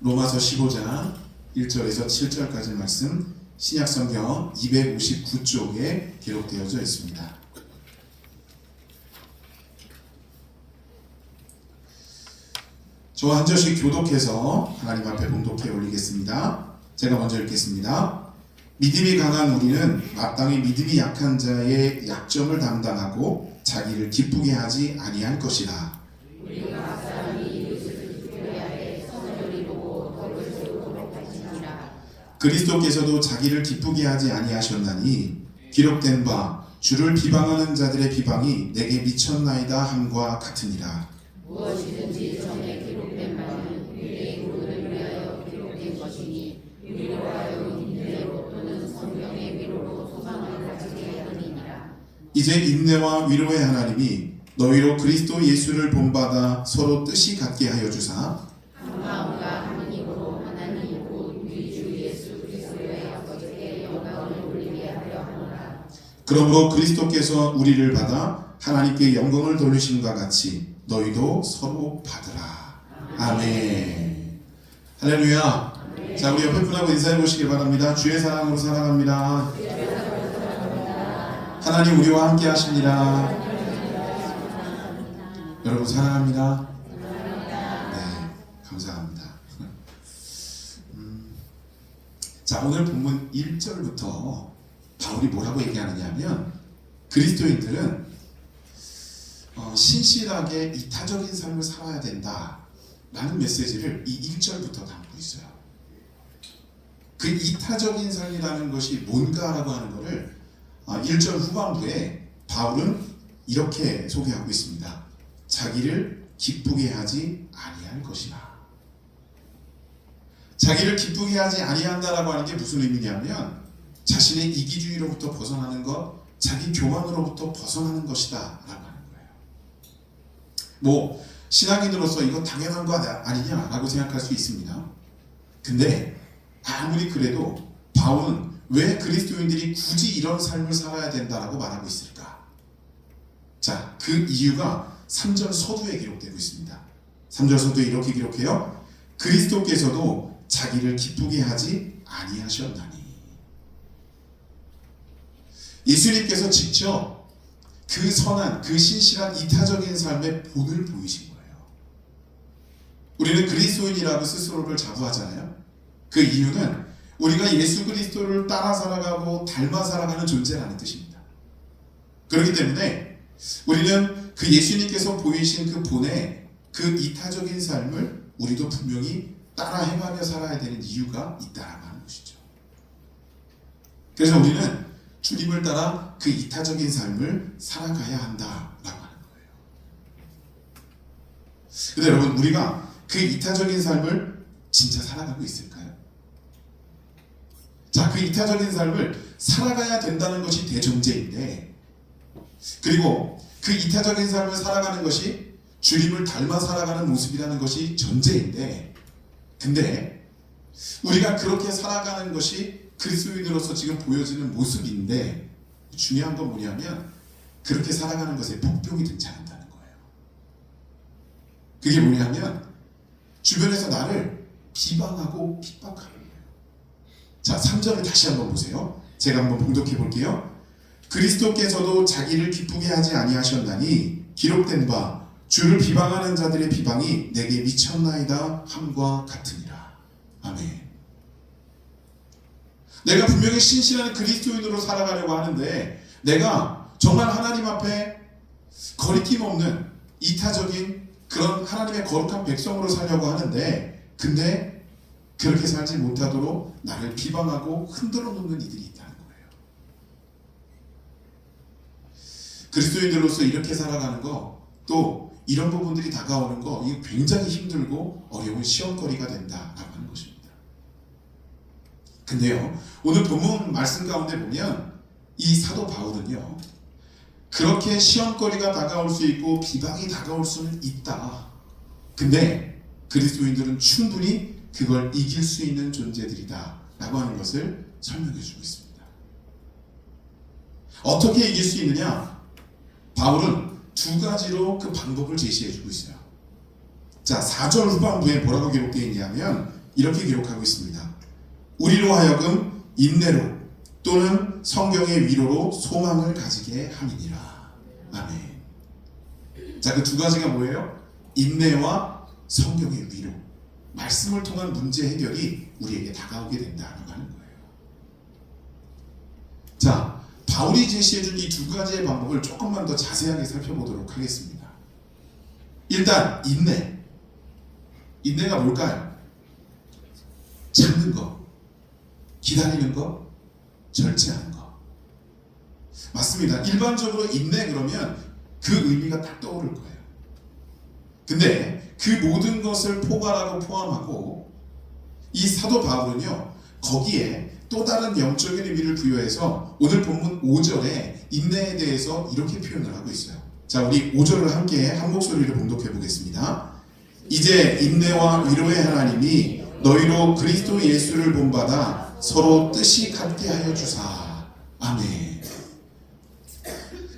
로마서 15장 1절에서 7절까지 말씀 신약성경 259쪽에 기록되어져 있습니다. 저와 한 절씩 교독해서 하나님 앞에 봉독해 올리겠습니다. 제가 먼저 읽겠습니다. 믿음이 강한 우리는 마땅히 믿음이 약한 자의 약점을 담당하고 자기를 기쁘게 하지 아니할 것이라. 우리가 각 사람이 이웃을 기쁘게 하되 선을 이루고 덕을 세우도록 할지니라. 그리스도께서도 자기를 기쁘게 하지 아니하셨나니 기록된 바 주를 비방하는 자들의 비방이 내게 미쳤나이다 함과 같으니라. 무엇이든지 전에 기록된 바는 우리의 구원을 위하여 기록된 것이니 우리로 하여금 인내로 또는 성령의 위로로 소망을 가지게 하느니라. 이제 인내와 위로의 하나님이 너희로 그리스도 예수를 본받아 서로 뜻이 같게 하여 주사 한 마음과 한 힘으로 하나님 곧 우리 주 예수 그리스도의 아버지께 영광을 올리게 하려 하노라. 그러므로 그리스도께서 우리를 받아 하나님께 영광을 돌리심과 같이 너희도 서로 받으라. 아멘. 할렐루야. 자, 우리 옆에 분하고 인사해 보시길 바랍니다. 주의 사랑으로 사랑합니다. 하나님 우리와 함께 하십니다. 여러분 사랑합니다. 네, 감사합니다. 자, 오늘 본문 1절부터 바울이 뭐라고 얘기하느냐 하면 그리스도인들은 신실하게 이타적인 삶을 살아야 된다 라는 메시지를 이 1절부터 담고 있어요. 그 이타적인 삶이라는 것이 뭔가라고 하는 것을 1절 후반부에 바울은 이렇게 소개하고 있습니다. 자기를 기쁘게 하지 아니할 것이라. 자기를 기쁘게 하지 아니한다라고 하는 게 무슨 의미냐면 자신의 이기주의로부터 벗어나는 것, 자기 교만으로부터 벗어나는 것이다 라고 하는 거예요. 뭐 신앙인으로서 이거 당연한 거 아니냐라고 생각할 수 있습니다. 근데 아무리 그래도 바울은 왜 그리스도인들이 굳이 이런 삶을 살아야 된다라고 말하고 있을까? 자, 그 이유가 3절 서두에 기록되고 있습니다. 3절 서두에 이렇게 기록해요. 그리스도께서도 자기를 기쁘게 하지 아니하셨나니. 예수님께서 직접 그 선한, 그 신실한 이타적인 삶의 본을 보이신 거예요. 우리는 그리스도인이라고 스스로를 자부하잖아요. 그 이유는 우리가 예수 그리스도를 따라 살아가고 닮아 살아가는 존재라는 뜻입니다. 그렇기 때문에 우리는 그 예수님께서 보이신 그 본의 그 이타적인 삶을 우리도 분명히 따라 행하며 살아야 되는 이유가 있다라고 하는 것이죠. 그래서 우리는 주님을 따라 그 이타적인 삶을 살아가야 한다라고 하는 거예요. 근데 여러분, 우리가 그 이타적인 삶을 진짜 살아가고 있을까요? 자, 그 이타적인 삶을 살아가야 된다는 것이 대전제인데, 그리고 그 이타적인 삶을 살아가는 것이 주님을 닮아 살아가는 모습이라는 것이 전제인데, 근데 우리가 그렇게 살아가는 것이 그리스도인으로서 지금 보여지는 모습인데, 중요한 건 뭐냐면 그렇게 살아가는 것에 복병이 등장한다는 거예요. 그게 뭐냐면 주변에서 나를 비방하고 핍박하는 거예요. 자, 3절을 다시 한번 보세요. 제가 한번 봉독해 볼게요. 그리스도께서도 자기를 기쁘게 하지 아니하셨나니 기록된 바 주를 비방하는 자들의 비방이 내게 미쳤나이다 함과 같으니라. 아멘. 내가 분명히 신실한 그리스도인으로 살아가려고 하는데 내가 정말 하나님 앞에 거리낌 없는 이타적인 그런 하나님의 거룩한 백성으로 살려고 하는데, 근데 그렇게 살지 못하도록 나를 비방하고 흔들어 놓는 이들이 있다는 거예요. 그리스도인들로서 이렇게 살아가는 거, 또 이런 부분들이 다가오는 거, 이게 굉장히 힘들고 어려운 시험거리가 된다라고 하는 것입니다. 근데요, 오늘 본문 말씀 가운데 보면 이 사도 바울은요, 그렇게 시험거리가 다가올 수 있고 비방이 다가올 수는 있다. 근데 그리스도인들은 충분히 그걸 이길 수 있는 존재들이다 라고 하는 것을 설명해 주고 있습니다. 어떻게 이길 수 있느냐? 바울은 두 가지로 그 방법을 제시해 주고 있어요. 자, 4절 후반부에 뭐라고 기록되어 있냐면 이렇게 기록하고 있습니다. 우리로 하여금 인내로 또는 성경의 위로로 소망을 가지게 함이니라. 아멘. 자, 그 두 가지가 뭐예요? 인내와 성경의 위로. 말씀을 통한 문제 해결이 우리에게 다가오게 된다라고 하는 거예요. 자, 바울이 제시해준 이 두 가지의 방법을 조금만 더 자세하게 살펴보도록 하겠습니다. 일단 인내. 인내가 뭘까요? 참는 거, 기다리는 거, 절제하는 거. 맞습니다. 일반적으로 인내 그러면 그 의미가 딱 떠오를 거예요. 근데 그 모든 것을 포괄하고 포함하고 이 사도 바울은요, 거기에 또 다른 영적인 의미를 부여해서 오늘 본문 5절에 인내에 대해서 이렇게 표현을 하고 있어요. 자, 우리 5절을 함께 한 목소리로 봉독해 보겠습니다. 이제 인내와 위로의 하나님이 너희로 그리스도 예수를 본받아 서로 뜻이 같게 하여 주사. 아멘.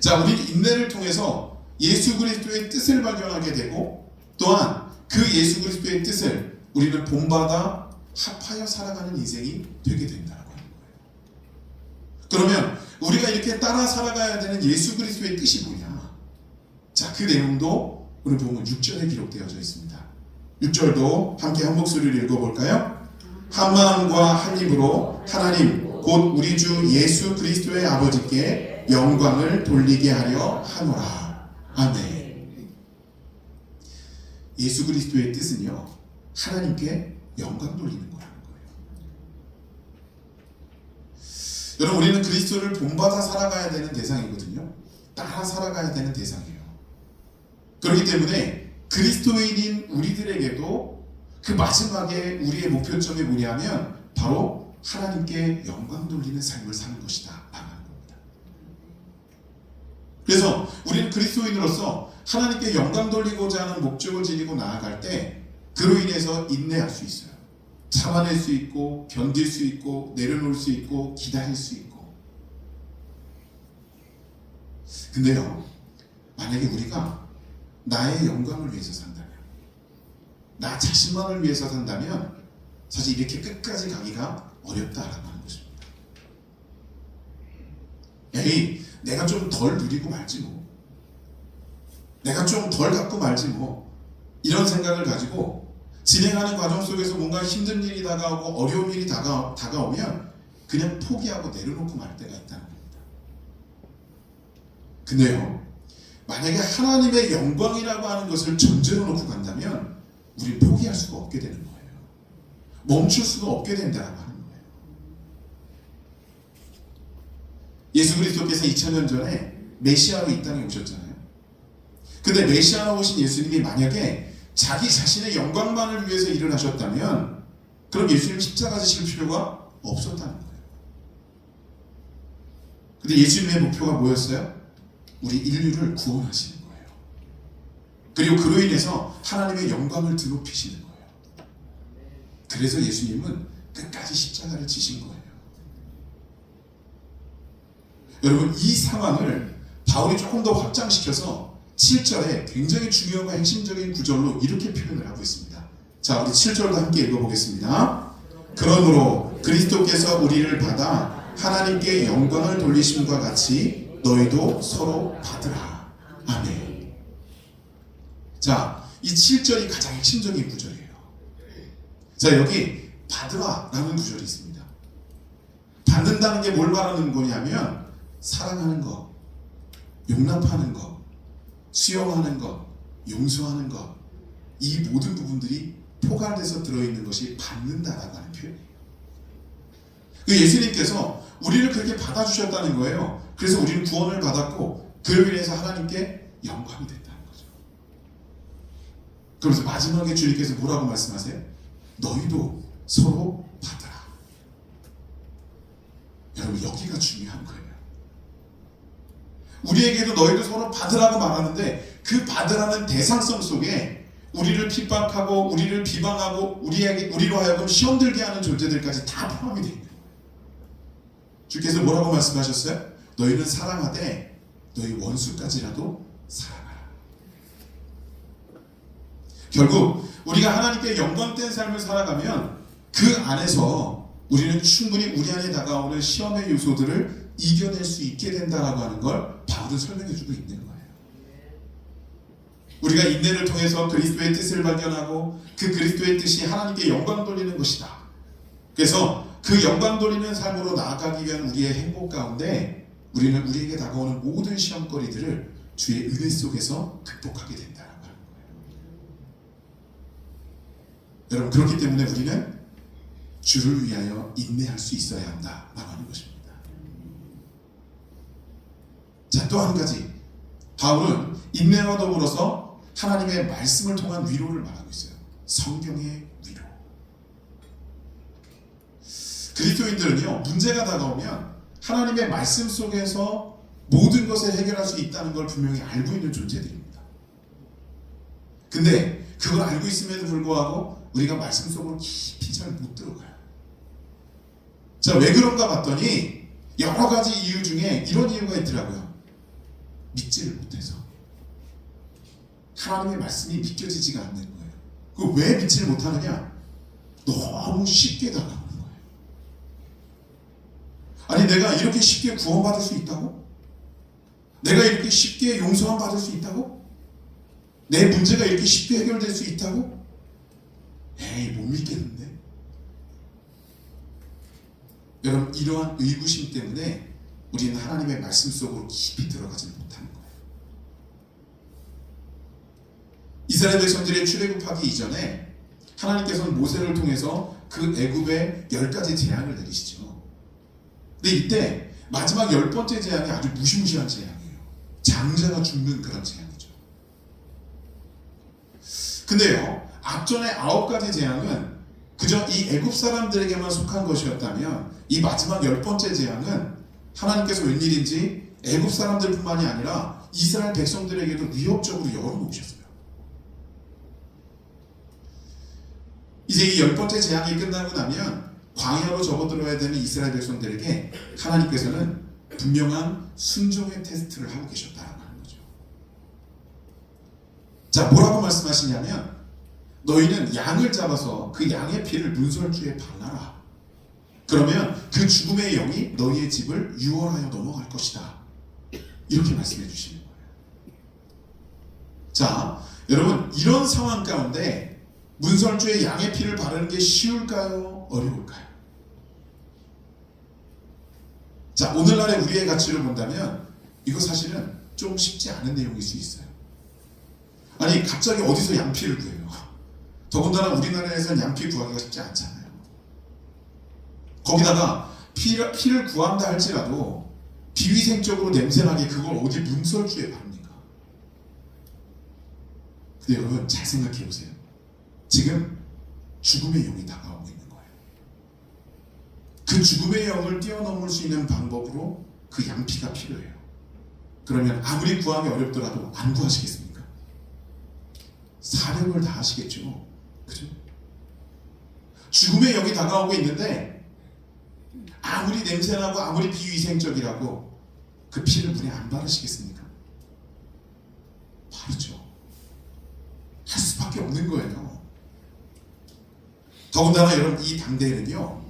자, 우리 인내를 통해서 예수 그리스도의 뜻을 발견하게 되고 또한 그 예수 그리스도의 뜻을 우리는 본받아 합하여 살아가는 인생이 되게 된다고 하는 거예요. 그러면 우리가 이렇게 따라 살아가야 되는 예수 그리스도의 뜻이 뭐냐? 자, 그 내용도 오늘 보면 6절에 기록되어져 있습니다. 6절도 함께 한 목소리를 읽어볼까요? 한 마음과 한 입으로 하나님 곧 우리 주 예수 그리스도의 아버지께 영광을 돌리게 하려 하노라. 아멘. 예수 그리스도의 뜻은요, 하나님께 영광 돌리는 거라는 거예요. 여러분, 우리는 그리스도를 본받아 살아가야 되는 대상이거든요. 따라 살아가야 되는 대상이에요. 그렇기 때문에 그리스도인인 우리들에게도 그 마지막에 우리의 목표점이 뭐냐면 바로 하나님께 영광 돌리는 삶을 사는 것이다 라는 겁니다. 그래서 우리는 그리스도인으로서 하나님께 영광 돌리고자 하는 목적을 지니고 나아갈 때 그로 인해서 인내할 수 있어요. 참아낼 수 있고 견딜 수 있고 내려놓을 수 있고 기다릴 수 있고. 근데요, 만약에 우리가 나의 영광을 위해서 산다면, 나 자신만을 위해서 산다면 사실 이렇게 끝까지 가기가 어렵다라고 하는 것입니다. 에이, 내가 좀 덜 누리고 말지 뭐, 내가 좀 덜 갖고 말지 뭐, 이런 생각을 가지고 진행하는 과정 속에서 뭔가 힘든 일이 다가오고 어려운 일이 다가오면 그냥 포기하고 내려놓고 말 때가 있다는 겁니다. 근데요, 만약에 하나님의 영광이라고 하는 것을 전제로 놓고 간다면 우리는 포기할 수가 없게 되는 거예요. 멈출 수가 없게 된다고 하는 거예요. 예수 그리스도께서 2000년 전에 메시아로 이 땅에 오셨잖아요. 근데 메시아로 오신 예수님이 만약에 자기 자신의 영광만을 위해서 일을 하셨다면 그럼 예수님 십자가 지실 필요가 없었다는 거예요. 근데 예수님의 목표가 뭐였어요? 우리 인류를 구원하시는 거예요. 그리고 그로 인해서 하나님의 영광을 드높이시는 거예요. 그래서 예수님은 끝까지 십자가를 지신 거예요. 여러분, 이 상황을 바울이 조금 더 확장시켜서 7절에 굉장히 중요하고 핵심적인 구절로 이렇게 표현을 하고 있습니다. 자, 우리 7절도 함께 읽어보겠습니다. 그러므로 그리스도께서 우리를 받아 하나님께 영광을 돌리심과 같이 너희도 서로 받으라. 아멘. 자, 이 7절이 가장 핵심적인 구절이에요. 자, 여기 받으라 라는 구절이 있습니다. 받는다는 게 뭘 말하는 거냐면 사랑하는 거, 용납하는 거, 수용하는 것, 용서하는 것, 이 모든 부분들이 포괄돼서 들어있는 것이 받는다라고 하는 표현이에요. 예수님께서 우리를 그렇게 받아주셨다는 거예요. 그래서 우리는 구원을 받았고 그로 인해서 하나님께 영광이 됐다는 거죠. 그래서 마지막에 주님께서 뭐라고 말씀하세요? 너희도 서로 받으라. 여러분, 여기가 중요한 거예요. 우리에게도 너희도 서로 받으라고 말하는데 그 받으라는 대상성 속에 우리를 핍박하고 우리를 비방하고 우리로 하여금 시험 들게 하는 존재들까지 다 포함이 되어 있는 거예요. 주께서 뭐라고 말씀하셨어요? 너희는 사랑하되 너희 원수까지라도 사랑하라. 결국 우리가 하나님께 영광된 삶을 살아가면 그 안에서 우리는 충분히 우리 안에 다가오는 시험의 요소들을 이겨낼 수 있게 된다라고 하는 걸 바울은 설명해 주고 있는 거예요. 우리가 인내를 통해서 그리스도의 뜻을 발견하고 그 그리스도의 뜻이 하나님께 영광 돌리는 것이다. 그래서 그 영광 돌리는 삶으로 나아가기 위한 우리의 행복 가운데 우리는 우리에게 다가오는 모든 시험거리들을 주의 은혜 속에서 극복하게 된다라고 하는 거예요. 여러분, 그렇기 때문에 우리는 주를 위하여 인내할 수 있어야 한다라고 하는 것입니다. 자, 또 한 가지, 바울은 인내와 더불어서 하나님의 말씀을 통한 위로를 말하고 있어요. 성경의 위로. 그리스도인들은요, 문제가 다가오면 하나님의 말씀 속에서 모든 것을 해결할 수 있다는 걸 분명히 알고 있는 존재들입니다. 근데 그걸 알고 있음에도 불구하고 우리가 말씀 속으로 깊이 잘 못 들어가요. 자, 왜 그런가 봤더니 여러 가지 이유 중에 이런 이유가 있더라고요. 믿지를 못해서. 하나님의 말씀이 믿겨지지가 않는 거예요. 그 왜 믿지를 못하느냐? 너무 쉽게 다가오는 거예요. 아니, 내가 이렇게 쉽게 구원받을 수 있다고? 내가 이렇게 쉽게 용서함 받을 수 있다고? 내 문제가 이렇게 쉽게 해결될 수 있다고? 에이, 못 믿겠는데? 여러분, 이러한 의구심 때문에 우리는 하나님의 말씀 속으로 깊이 들어가지 못하는 거예요. 이스라엘 백성들의 출애굽하기 이전에 하나님께서는 모세를 통해서 그 애굽에 10가지 재앙을 내리시죠. 근데 이때 마지막 10번째 재앙이 아주 무시무시한 재앙이에요. 장자가 죽는 그런 재앙이죠. 근데요, 앞전에 9가지 재앙은 그저 이 애굽 사람들에게만 속한 것이었다면 이 마지막 10번째 재앙은 하나님께서 웬일인지 애굽 사람들뿐만이 아니라 이스라엘 백성들에게도 위협적으로 열어놓으셨어요. 이제 이 10번째 재앙이 끝나고 나면 광야로 접어들어야 되는 이스라엘 백성들에게 하나님께서는 분명한 순종의 테스트를 하고 계셨다라고 하는 거죠. 자, 뭐라고 말씀하시냐면 너희는 양을 잡아서 그 양의 피를 문설주에 발라라. 그러면 그 죽음의 영이 너희의 집을 유월하여 넘어갈 것이다. 이렇게 말씀해 주시는 거예요. 자, 여러분, 이런 상황 가운데 문설주에 양의 피를 바르는 게 쉬울까요? 어려울까요? 자, 오늘날의 우리의 가치를 본다면 이거 사실은 좀 쉽지 않은 내용일 수 있어요. 아니, 갑자기 어디서 양피를 구해요? 더군다나 우리나라에서는 양피 구하기가 쉽지 않잖아요. 거기다가 피를 구한다 할지라도 비위생적으로 냄새나게 그걸 어디 문설주에 바릅니까? 근데 여러분, 잘 생각해 보세요. 지금 죽음의 영이 다가오고 있는 거예요. 그 죽음의 영을 뛰어넘을 수 있는 방법으로 그 양피가 필요해요. 그러면 아무리 구하기 어렵더라도 안 구하시겠습니까? 사력을 다하시겠죠. 그죠? 죽음의 영이 다가오고 있는데 아무리 냄새나고 아무리 비위생적이라고 그 피를 물에 안 바르시겠습니까? 바르죠. 할 수밖에 없는 거예요. 더군다나 여러분, 이 당대에는요,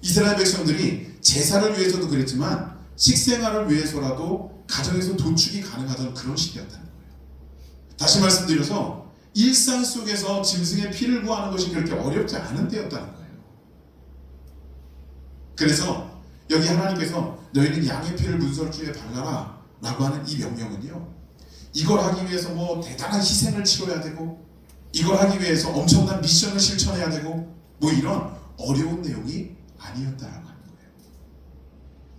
이스라엘 백성들이 제사를 위해서도 그랬지만 식생활을 위해서라도 가정에서 도축이 가능하던 그런 시대였다는 거예요. 다시 말씀드려서 일상 속에서 짐승의 피를 구하는 것이 그렇게 어렵지 않은 때였다는 거예요. 그래서 여기 하나님께서 너희는 양의 피를 문설주에 발라라 라고 하는 이 명령은요, 이걸 하기 위해서 뭐 대단한 희생을 치러야 되고 이걸 하기 위해서 엄청난 미션을 실천해야 되고 뭐 이런 어려운 내용이 아니었다라고 하는 거예요.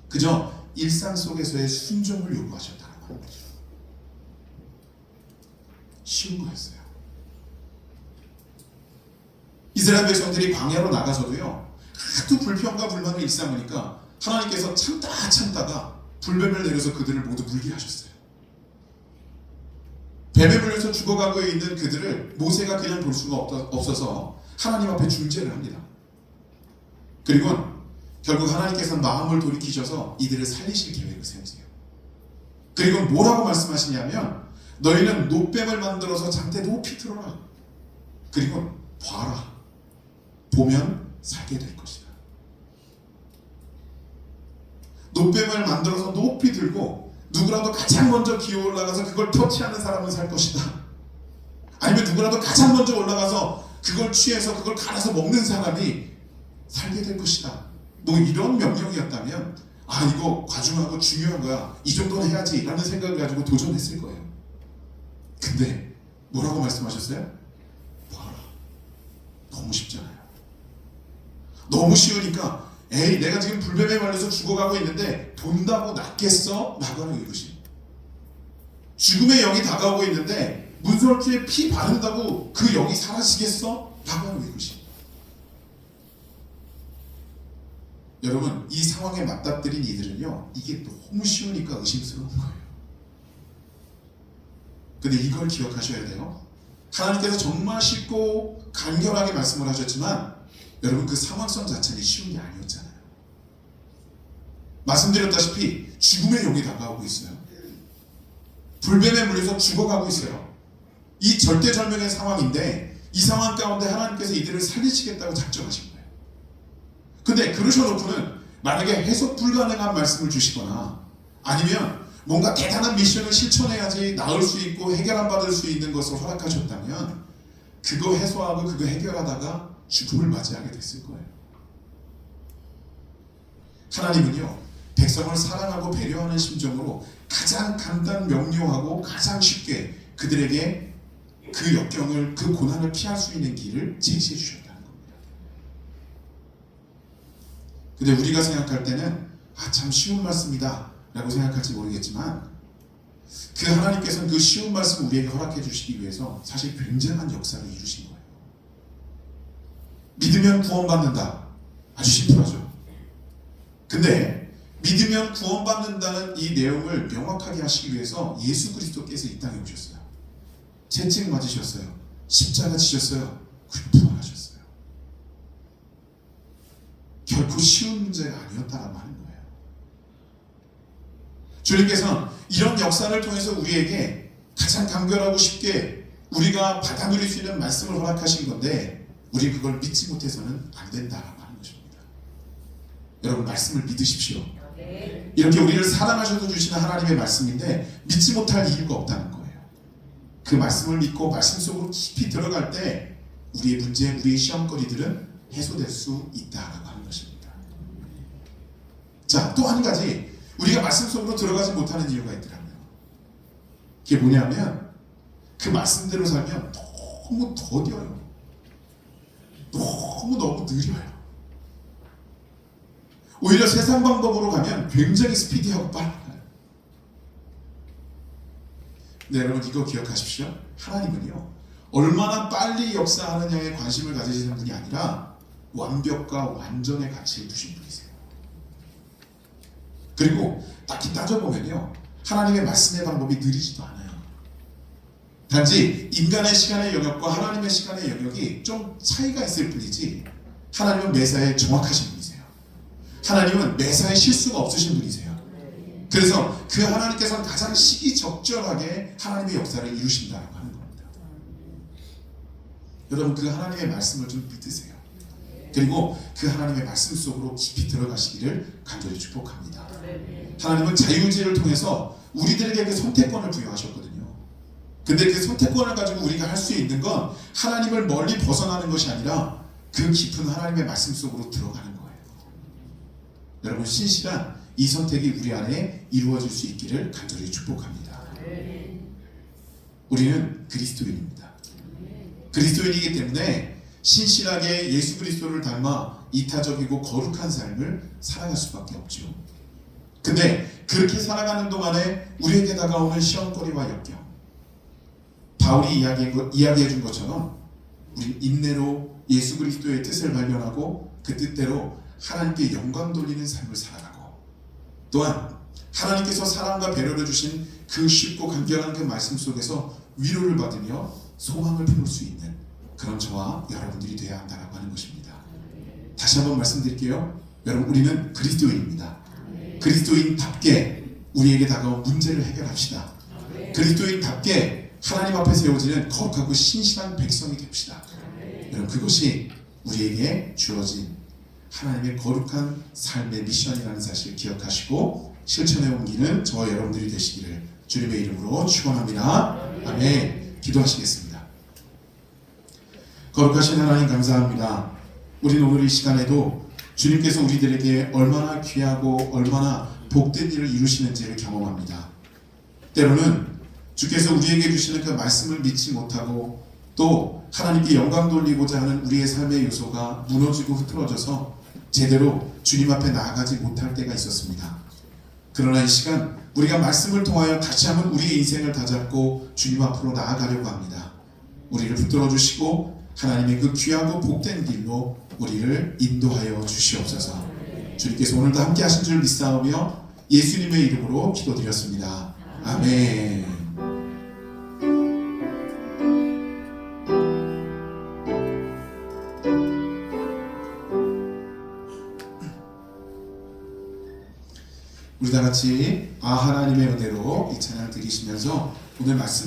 그저 일상 속에서의 순종을 요구하셨다라고 하는 거죠. 쉬운 거였어요. 이스라엘 백성들이 광야로 나가서도요, 하도 불평과 불만을 일삼으니까 하나님께서 참다가 불뱀을 내려서 그들을 모두 물게 하셨어요. 뱀에 물려서 죽어가고 있는 그들을 모세가 그냥 볼 수가 없어서 하나님 앞에 중재를 합니다. 그리고 결국 하나님께서는 마음을 돌이키셔서 이들을 살리실 계획을 세우세요. 그리고 뭐라고 말씀하시냐면 너희는 놋뱀을 만들어서 장대 높이 틀어라. 그리고 봐라. 보면 살게 될 것이다. 노뱀을 만들어서 높이 들고 누구라도 가장 먼저 기어 올라가서 그걸 터치하는 사람은 살 것이다. 아니면 누구라도 가장 먼저 올라가서 그걸 취해서 그걸 갈아서 먹는 사람이 살게 될 것이다. 뭐 이런 명령이었다면 이거 과중하고 중요한 거야. 이 정도는 해야지 라는 생각을 가지고 도전했을 거예요. 근데 뭐라고 말씀하셨어요? 봐라. 너무 쉽잖아요. 너무 쉬우니까 에이 내가 지금 불뱀에 말려서 죽어가고 있는데 본다고 낫겠어? 라고 하는 이것이 죽음의 영이 다가오고 있는데 문설주에 피 바른다고 그 영이 사라지겠어? 라고 하는 이것이 여러분 이 상황에 맞닥뜨린 이들은요 이게 너무 쉬우니까 의심스러운 거예요. 근데 이걸 기억하셔야 돼요. 하나님께서 정말 쉽고 간결하게 말씀을 하셨지만 여러분 그 상황성 자체는 쉬운 게 아니었잖아요. 말씀드렸다시피 죽음의 영이 다가오고 있어요. 불뱀에 물려서 죽어가고 있어요. 이 절대절명의 상황인데 이 상황 가운데 하나님께서 이들을 살리시겠다고 작정하신 거예요. 근데 그러셔놓고는 만약에 해석 불가능한 말씀을 주시거나 아니면 뭔가 대단한 미션을 실천해야지 나을 수 있고 해결 안 받을 수 있는 것을 허락하셨다면 그거 해소하고 그거 해결하다가 죽음을 맞이하게 됐을 거예요. 하나님은요 백성을 사랑하고 배려하는 심정으로 가장 간단 명료하고 가장 쉽게 그들에게 그 역경을 그 고난을 피할 수 있는 길을 제시해 주셨다는 겁니다. 근데 우리가 생각할 때는 참 쉬운 말씀이다 라고 생각할지 모르겠지만 그 하나님께서는 그 쉬운 말씀 우리에게 허락해 주시기 위해서 사실 굉장한 역사를 이루신 거예요. 믿으면 구원받는다. 아주 심플하죠. 근데 믿으면 구원받는다는 이 내용을 명확하게 하시기 위해서 예수 그리스도께서 이 땅에 오셨어요. 채찍 맞으셨어요. 십자가 지셨어요. 그리고 부활하셨어요. 결코 쉬운 문제가 아니었다라고 하는 거예요. 주님께서는 이런 역사를 통해서 우리에게 가장 간결하고 쉽게 우리가 받아 누릴 수 있는 말씀을 허락하신 건데 우리 그걸 믿지 못해서는 안 된다라고 하는 것입니다. 여러분 말씀을 믿으십시오. 이렇게 우리를 사랑하셔서 주시는 하나님의 말씀인데 믿지 못할 이유가 없다는 거예요. 그 말씀을 믿고 말씀 속으로 깊이 들어갈 때 우리의 문제, 우리의 시험거리들은 해소될 수 있다라고 하는 것입니다. 자, 또 한 가지 우리가 말씀 속으로 들어가지 못하는 이유가 있더라고요. 그게 뭐냐면 그 말씀대로 살면 너무 더뎌요. 너무 느려요. 오히려 세상 방법으로 가면 굉장히 스피디하고 빨라요. 네, 여러분 이거 기억하십시오. 하나님은요 얼마나 빨리 역사하느냐에 관심을 가지시는 분이 아니라 완벽과 완전의 가치를 두신 분이세요. 그리고 딱히 따져보면요 하나님의 말씀의 방법이 느리지도 않아요. 단지 인간의 시간의 영역과 하나님의 시간의 영역이 좀 차이가 있을 뿐이지 하나님은 매사에 정확하신 분이세요. 하나님은 매사에 실수가 없으신 분이세요. 그래서 그 하나님께서는 가장 시기적절하게 하나님의 역사를 이루신다고 하는 겁니다. 여러분 그 하나님의 말씀을 좀 믿으세요. 그리고 그 하나님의 말씀 속으로 깊이 들어가시기를 간절히 축복합니다. 하나님은 자유의지를 통해서 우리들에게 그 선택권을 부여하셨거든요. 근데 그 선택권을 가지고 우리가 할 수 있는 건 하나님을 멀리 벗어나는 것이 아니라 그 깊은 하나님의 말씀 속으로 들어가는 거예요. 여러분 신실한 이 선택이 우리 안에 이루어질 수 있기를 간절히 축복합니다. 우리는 그리스도인입니다. 그리스도인이기 때문에 신실하게 예수 그리스도를 닮아 이타적이고 거룩한 삶을 살아갈 수밖에 없죠. 근데 그렇게 살아가는 동안에 우리에게 다가오는 시험거리와 역경, 바울이 이야기해 준 것처럼 우리 인내로 예수 그리스도의 뜻을 발견하고 그 뜻대로 하나님께 영광 돌리는 삶을 살아가고 또한 하나님께서 사랑과 배려를 주신 그 쉽고 간결한 그 말씀 속에서 위로를 받으며 소망을 품을 수 있는 그런 저와 여러분들이 되어야 한다고 하는 것입니다. 다시 한번 말씀드릴게요. 여러분 우리는 그리스도인입니다. 그리스도인답게 우리에게 다가온 문제를 해결합시다. 그리스도인답게 하나님 앞에 세워지는 거룩하고 신실한 백성이 됩시다. 여러분 그것이 우리에게 주어진 하나님의 거룩한 삶의 미션이라는 사실을 기억하시고 실천해 옮기는 저와 여러분들이 되시기를 주님의 이름으로 축원합니다. 아멘. 기도하시겠습니다. 거룩하신 하나님 감사합니다. 우리는 오늘 이 시간에도 주님께서 우리들에게 얼마나 귀하고 얼마나 복된 일을 이루시는지를 경험합니다. 때로는 주께서 우리에게 주시는 그 말씀을 믿지 못하고 또 하나님께 영광 돌리고자 하는 우리의 삶의 요소가 무너지고 흐트러져서 제대로 주님 앞에 나아가지 못할 때가 있었습니다. 그러나 이 시간 우리가 말씀을 통하여 다시 한번 우리의 인생을 다잡고 주님 앞으로 나아가려고 합니다. 우리를 붙들어 주시고 하나님의 그 귀하고 복된 길로 우리를 인도하여 주시옵소서. 주님께서 오늘도 함께 하신 줄 믿사오며 예수님의 이름으로 기도드렸습니다. 아멘. 우리 다 같이 하나님의 은혜로 이 찬양을 드리시면서 오늘 말씀